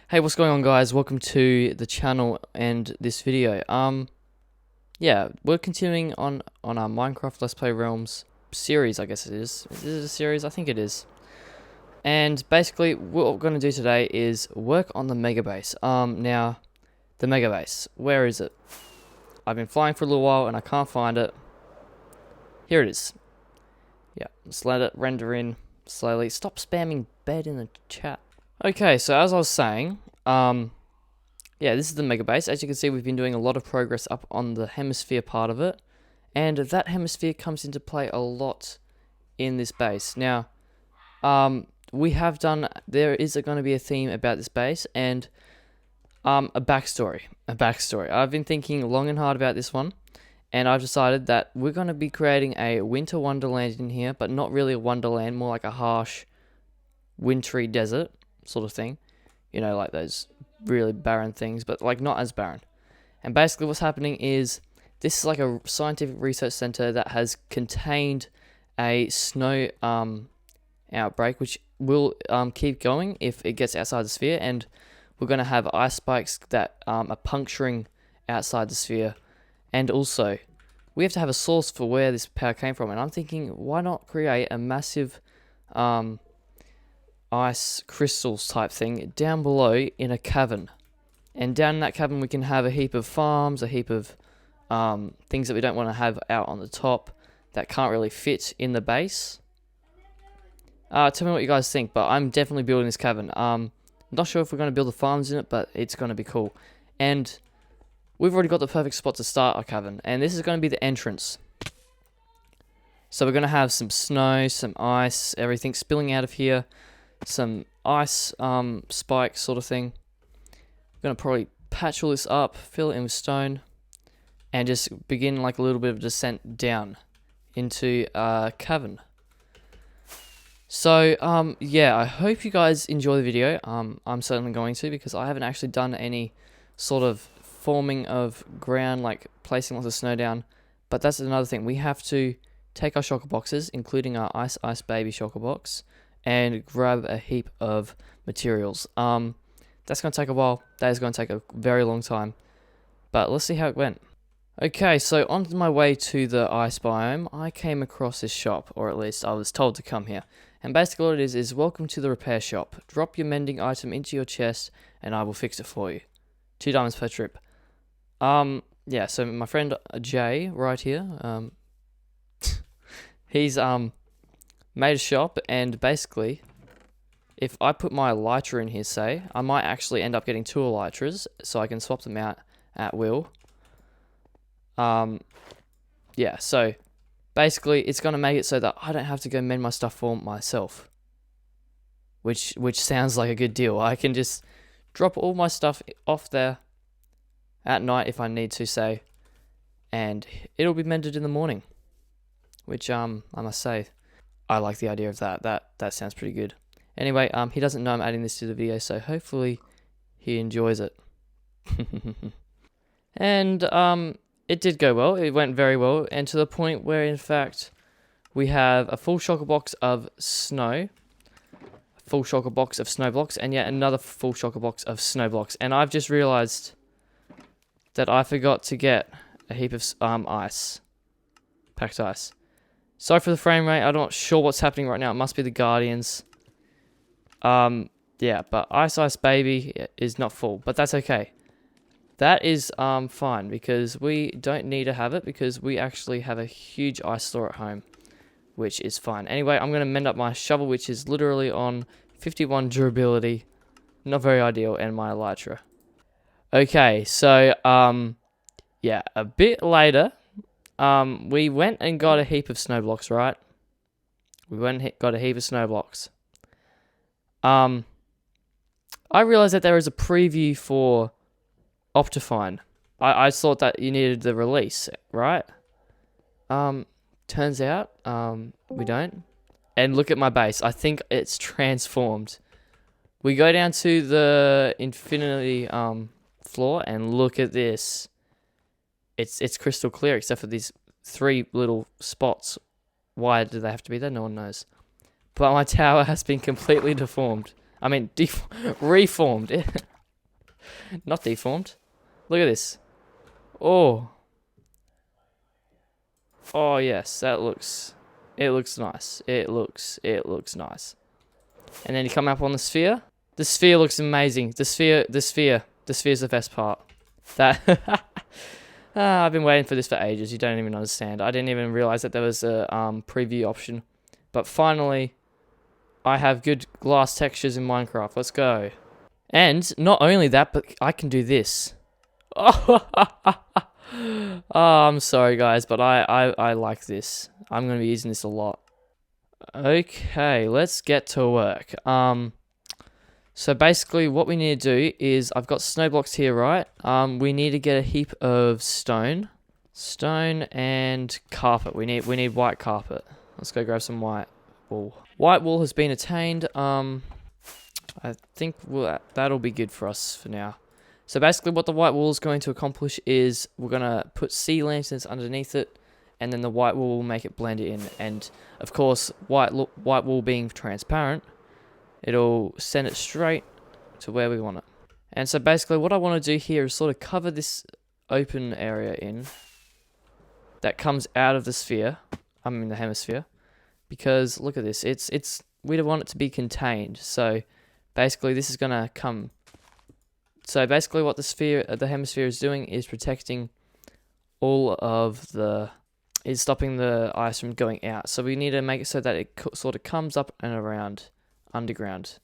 Hey, what's going on, guys? Welcome to the channel and this video. Yeah, we're continuing on our Minecraft Let's Play Realms series, I guess it is. Is it a series? I think it is. And basically, what we're going to do today is work on the mega base. Now, the mega base. Where is it? I've been flying for a little while and I can't find it. Here it is. Yeah, just let it render in slowly. Stop spamming bed in the chat. Okay, so as I was saying, yeah, this is the mega base. As you can see, we've been doing a lot of progress up on the hemisphere part of it, and that hemisphere comes into play a lot in this base. Now, there is going to be a theme about this base, and a backstory. I've been thinking long and hard about this one, and I've decided that we're going to be creating a winter wonderland in here, but not really a wonderland, more like a harsh, wintry desert sort of thing. You know, like those really barren things, but like not as barren. And basically what's happening is this is like a scientific research center that has contained a snow outbreak, which will keep going if it gets outside the sphere, and we're going to have ice spikes that are puncturing outside the sphere. And also we have to have a source for where this power came from, and I'm thinking, why not create a massive ice crystals type thing down below in a cavern, and down in that cavern we can have a heap of farms, a heap of things that we don't want to have out on the top that can't really fit in the base. Tell me what you guys think, but I'm definitely building this cavern. Not sure if we're going to build the farms in it, but it's going to be cool. And we've already got the perfect spot to start our cavern, and this is going to be the entrance. So we're going to have some snow, some ice, everything spilling out of here. Some ice spikes sort of thing. I'm going to probably patch all this up, fill it in with stone, and just begin like a little bit of descent down into a cavern. So, yeah, I hope you guys enjoy the video. I'm certainly going to, because I haven't actually done any sort of forming of ground, like placing lots of snow down. But that's another thing. We have to take our shulker boxes, including our Ice Baby shulker box, and grab a heap of materials. That's going to take a while. That is going to take a very long time. But let's see how it went. Okay, so on my way to the ice biome, I came across this shop, or at least I was told to come here. And basically what it is welcome to the repair shop. Drop your mending item into your chest and I will fix it for you. 2 diamonds per trip. Yeah, so my friend Jay right here, he's made a shop, and basically if I put my elytra in here, say, I might actually end up getting 2 elytras so I can swap them out at will. Yeah, so basically it's going to make it so that I don't have to go mend my stuff for myself, which sounds like a good deal. I can just drop all my stuff off there at night if I need to, say, and it'll be mended in the morning, which I must say, I like the idea of that. That sounds pretty good. Anyway, he doesn't know I'm adding this to the video, so hopefully he enjoys it. And it did go well. It went very well, and to the point where, in fact, we have a full shulker box of snow, a full shulker box of snow blocks, and yet another full shulker box of snow blocks. And I've just realized that I forgot to get a heap of ice, packed ice. Sorry for the frame rate. I'm not sure what's happening right now. It must be the Guardians. Yeah, but Ice Baby is not full, but that's okay. That is fine, because we don't need to have it, because we actually have a huge ice store at home, which is fine. Anyway, I'm going to mend up my shovel, which is literally on 51 durability. Not very ideal, and my elytra. Okay, so yeah, a bit later, we went and got a heap of snow blocks, right? We went and got a heap of snow blocks. I realized that there is a preview for Optifine. I thought that you needed the release, right? Turns out, we don't. And look at my base. I think it's transformed. We go down to the infinity floor, and look at this. It's crystal clear, except for these 3 little spots. Why do they have to be there? No one knows. But my tower has been completely deformed. I mean, reformed. Not deformed. Look at this. Oh. Oh yes, that looks. It looks nice. It looks nice. And then you come up on the sphere. The sphere looks amazing. The sphere's the best part. That. I've been waiting for this for ages. You don't even understand. I didn't even realize that there was a preview option. But finally, I have good glass textures in Minecraft. Let's go. And not only that, but I can do this. Oh, I'm sorry guys, but I like this. I'm going to be using this a lot. Okay, let's get to work. So basically what we need to do is, I've got snow blocks here, right? We need to get a heap of stone. Stone and carpet. We need white carpet. Let's go grab some white wool. White wool has been attained. I think that'll be good for us for now. So basically what the white wool is going to accomplish is we're going to put sea lanterns underneath it, and then the white wool will make it blend in. And of course, white wool being transparent, it'll send it straight to where we want it. And so basically what I want to do here is sort of cover this open area in that comes out of the sphere. I mean the hemisphere. Because look at this, we don't want it to be contained. So basically this is going to come. So basically what the hemisphere is doing is protecting all of is stopping the ice from going out. So we need to make it so that it sort of comes up and around underground,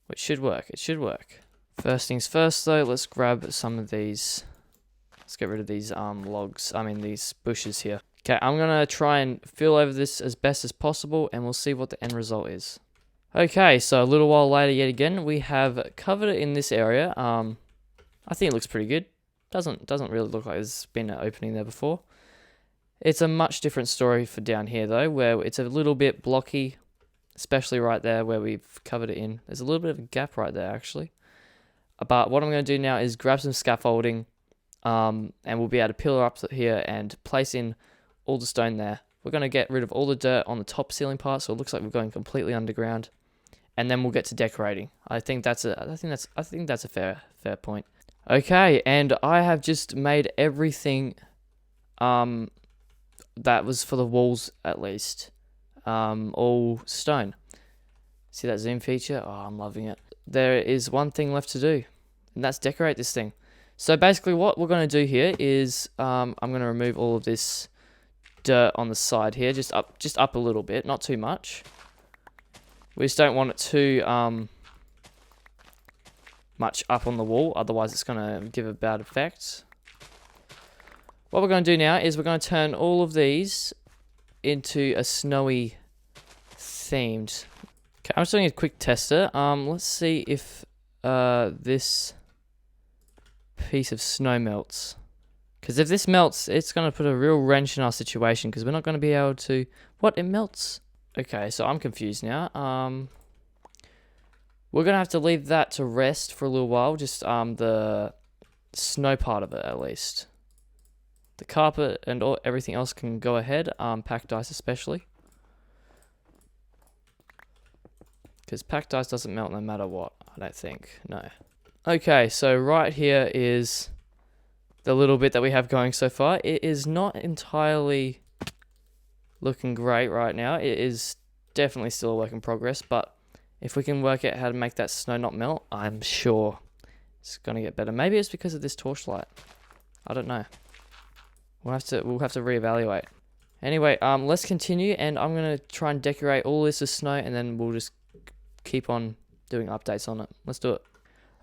which should work. It should work. First things first though, let's grab some of these. Let's get rid of these these bushes here. Okay, I'm gonna try and fill over this as best as possible, and we'll see what the end result is. Okay, so a little while later yet again, we have covered it in this area. I think it looks pretty good. Doesn't really look like there's been an opening there before. It's a much different story for down here though, where it's a little bit blocky, especially right there where we've covered it in. There's a little bit of a gap right there actually. But what I'm going to do now is grab some scaffolding, and we'll be able to pillar up here and place in all the stone there. We're going to get rid of all the dirt on the top ceiling part, so it looks like we're going completely underground. And then we'll get to decorating. I think that's a fair point. Okay, and I have just made everything that was for the walls at least. All stone. See that zoom feature? Oh, I'm loving it. There is one thing left to do, and that's decorate this thing. So basically what we're going to do here is I'm going to remove all of this dirt on the side here, just up a little bit, not too much. We just don't want it too much up on the wall, otherwise it's going to give a bad effect. What we're going to do now is we're going to turn all of these into a snowy themed. Okay, I'm just doing a quick tester. Let's see if this piece of snow melts. Because if this melts, it's going to put a real wrench in our situation, because we're not going to be able to... What? It melts? Okay, so I'm confused now. We're going to have to leave that to rest for a little while, just the snow part of it at least. The carpet and everything else can go ahead, packed ice especially. Because packed ice doesn't melt no matter what, I don't think, no. Okay, so right here is the little bit that we have going so far. It is not entirely looking great right now. It is definitely still a work in progress, but if we can work out how to make that snow not melt, I'm sure it's going to get better. Maybe it's because of this torchlight. I don't know. We'll have to reevaluate. Anyway, let's continue, and I'm going to try and decorate all this with snow, and then we'll just keep on doing updates on it. Let's do it.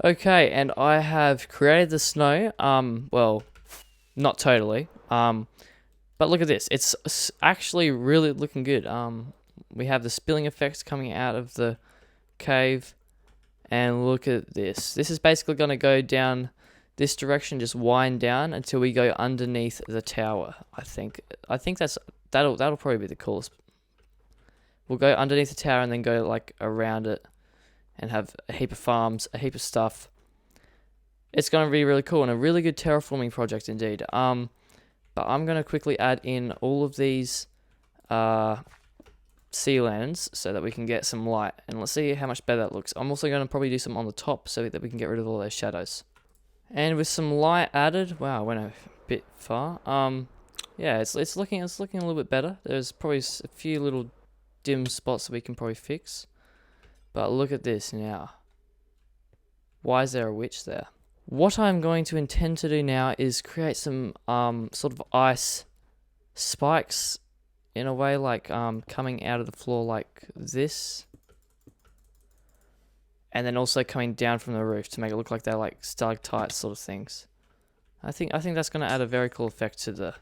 Okay, and I have created the snow. Well, not totally. But look at this. It's actually really looking good. We have the spilling effects coming out of the cave, and look at this. This is basically going to go down this direction, just wind down until we go underneath the tower. I think that'll probably be the coolest. We'll go underneath the tower and then go like around it and have a heap of farms, a heap of stuff. It's going to be really cool and a really good terraforming project indeed. But I'm going to quickly add in all of these sea lanterns so that we can get some light, and let's see how much better that looks. I'm also going to probably do some on the top so that we can get rid of all those shadows. And with some light added, wow, I went a bit far. Yeah, it's looking a little bit better. There's probably a few little dim spots that we can probably fix. But look at this now. Why is there a witch there? What I'm going to intend to do now is create some sort of ice spikes in a way, like coming out of the floor like this, and then also coming down from the roof to make it look like they're like stalactites sort of things. I think that's going to add a very cool effect to the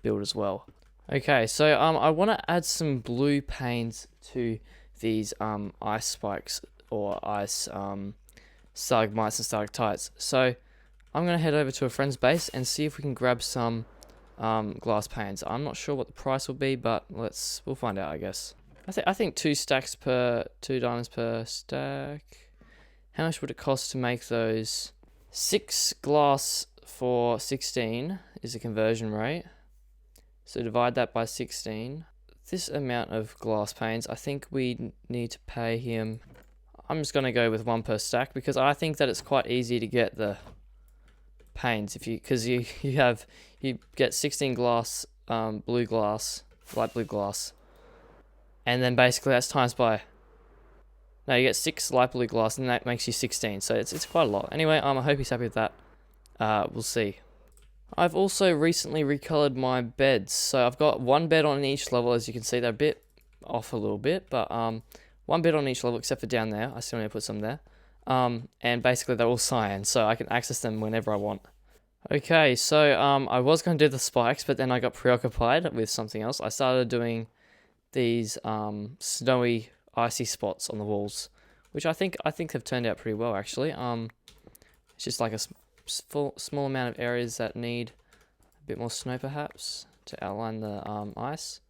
build as well. Okay, so I want to add some blue panes to these ice spikes or ice stalagmites and stalactites. So I'm going to head over to a friend's base and see if we can grab some glass panes. I'm not sure what the price will be, but we'll find out, I guess. I think 2 diamonds per stack. How much would it cost to make those? 6 glass for 16 is the conversion rate. So divide that by 16. This amount of glass panes, I think we need to pay him. I'm just going to go with 1 per stack because I think that it's quite easy to get the panes because you get 16 glass, blue glass, light blue glass, and then basically that's times by. No, you get 6 light blue glass, and that makes you 16. So it's quite a lot. Anyway, I hope he's happy with that. We'll see. I've also recently recolored my beds, so I've got 1 bed on each level. As you can see, they're a bit off a little bit, but 1 bed on each level except for down there. I still need to put some there. And basically they're all cyan, so I can access them whenever I want. Okay, so I was going to do the spikes, but then I got preoccupied with something else. I started doing these snowy, icy spots on the walls, which I think have turned out pretty well actually. It's just like a small amount of areas that need a bit more snow perhaps to outline the ice,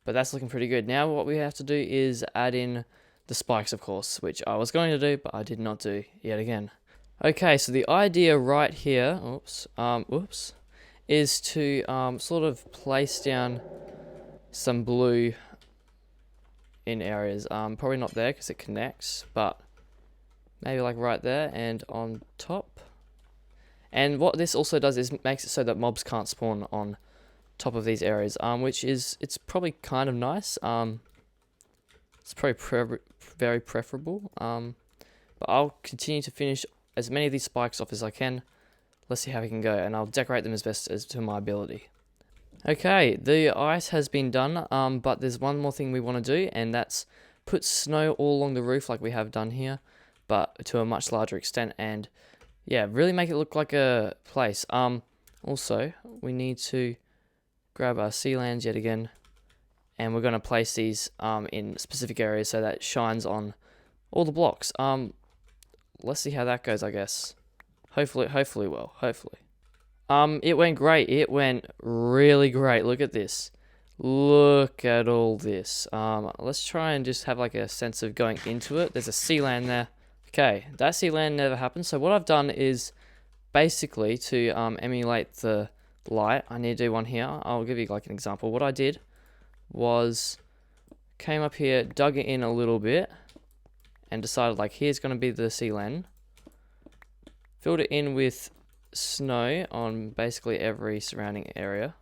but that's looking pretty good. Now what we have to do is add in the spikes, of course, which I was going to do, but I did not do yet again. Okay, so the idea right here, is to sort of place down some blue in areas. Probably not there because it connects, but maybe like right there and on top. And what this also does is makes it so that mobs can't spawn on top of these areas, which is, it's probably kind of nice. It's probably very preferable. But I'll continue to finish as many of these spikes off as I can. Let's see how we can go, and I'll decorate them as best as to my ability. Okay, the ice has been done, but there's one more thing we want to do, and that's put snow all along the roof like we have done here, but to a much larger extent, and yeah, really make it look like a place. Also, we need to grab our sea lands yet again, and we're going to place these in specific areas so that it shines on all the blocks. Let's see how that goes, I guess. Hopefully well. It went great. It went really great. Look at this. Look at all this. Let's try and just have like a sense of going into it. There's a sea land there. Okay, that sea land never happened. So what I've done is basically to emulate the light. I need to do one here. I'll give you like an example. What I did was came up here, dug it in a little bit, and decided like here's going to be the sea land. Filled it in with snow on basically every surrounding area.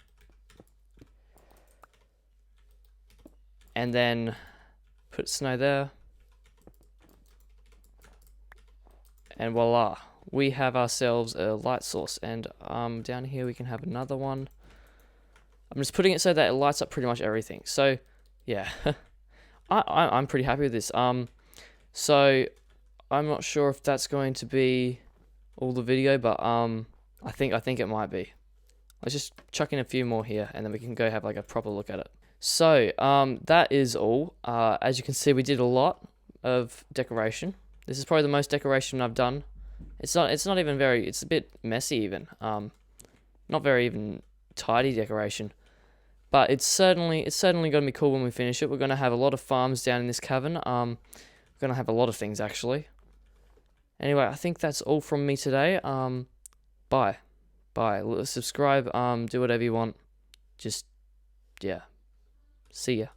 And then put snow there. And voila, we have ourselves a light source. And down here we can have another one. I'm just putting it so that it lights up pretty much everything. So yeah, I'm pretty happy with this. So I'm not sure if that's going to be all the video, but I think it might be. Let's just chuck in a few more here, and then we can go have like a proper look at it. So that is all. As you can see, we did a lot of decoration. This is probably the most decoration I've done. It's not even very. It's a bit messy even. Not very even tidy decoration. But it's certainly going to be cool when we finish it. We're going to have a lot of farms down in this cavern. We're going to have a lot of things actually. Anyway, I think that's all from me today. Bye. Subscribe, do whatever you want. Just, yeah. See ya.